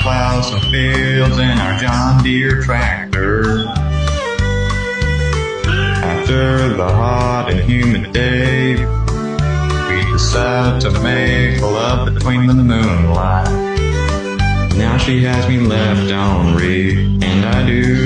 plow some fields in our John Deere tractor. After the hot and humid day, we decide to make love between the moonlight. Now she has me left on read, and I do